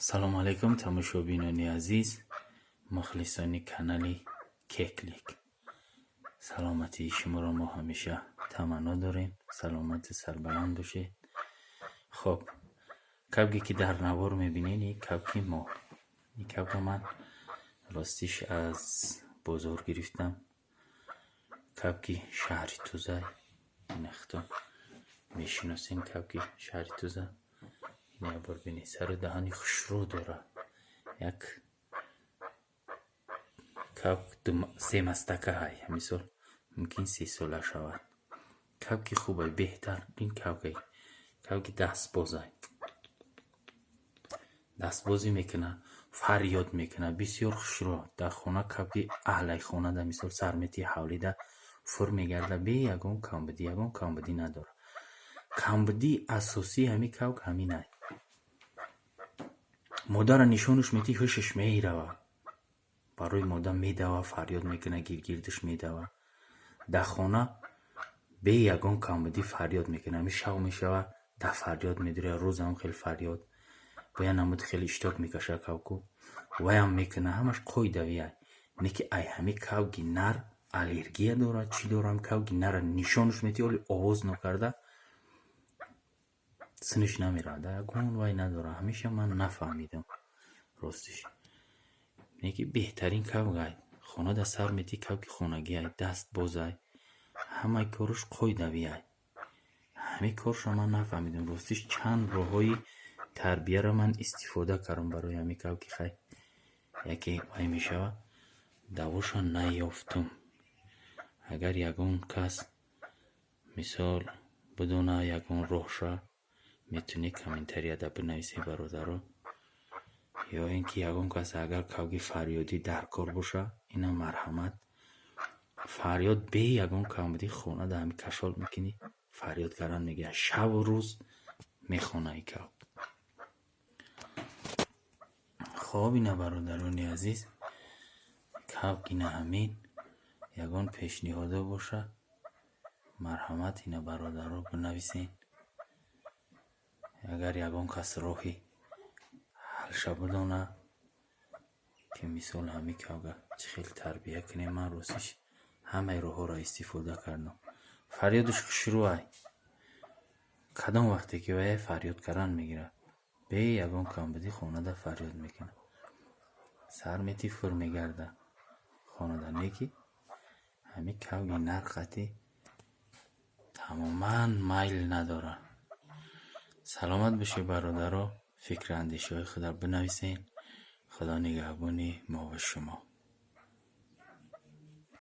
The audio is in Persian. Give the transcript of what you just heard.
سلام علیکم تماشابینان عزیز، مخلصان کانال کیکلیک. سلامتی شما را ما همیشه تمنا داریم. سلامت سربلند باشید. خب کبکی که در نوار میبینین این کبک ما، این کبک من راستیش از بازار گرفتم. کبک شهری توزه، این اختا میشناسین کبک شهری توزه. این بار بینی سر دهانی خوشرو داره. یک کبک سه مستکه های مثال ممکن 3 ساله شود. کبک خوبه، بهتر این کبک دست بازه، دست بازی میکنه، فریاد میکنه، بسیار خوشرو. در خانه کبک اهل خانه ده مثال سرمتی حولیده فر میگرده، به یگان کامبدی نداره. کامبدی اساسی همی کبک همینه. مادر نشانش میتی هوشش میره، برای مادر میدوه، فریاد میکنه، گیرگیردش میدوه. در خانه به یگان کامبدی فریاد میکنه، همی شو میشوه، در فریاد میدره. روز هم خیلی فریاد باید نمود، خیلی اشتاق میکشه کبکو ویم میکنه، همش قوی دویه. نیکی ای همی کبک نر الرژی داره چی داره. هم کبک نر نشانش میتی ولی آواز نکرده سنش نمیره، در گون وای نداره. همیشه من نفهمیدم راستش. نیکی بهترین کبک خانه در سر میتی کبک خانگی های دست بازه، همه کارش قوی دویه. همه کارش من نفهمیدم راستش. چند راههای تربیه را من استفاده کردم برای همین کبک خی. یکی وای میشوه دواشا نیافتم. اگر یگان کس مثال بدونه یگان راهشا میتونی کامنتری ده بنویسی برادرها، یا اینکه یگان کس اگر کبک فریادی در کار باشه اینا مرحمت فریاد به یگان کامبدی خونه ده همی کشال میکنی، فریاد کردن میگه، شب و روز میخونه ای کبک. خب اینا برادران عزیز، کبک اینا همین یگان پیشنهاده باشه، مرحمت اینا برادرها بنویسین. اگر یگان کس راهی حلشه بدانه که مثال همی کبک چه خیلی تربیه کنیم، من راستش همه راه ها را استفاده کردم. فریادش شروع کدام وقتی که وی فریاد کردن میگیره به یگان کامبدی خانه ده فریاد میکنه، سر میتی فر میگرده خانه ده. نیکی همی کبک نرختی تماما میل نداره. سلامت بشه برادرها، فکر اندیشه های خود بنویسین. خدا نگهبانی ما و شما.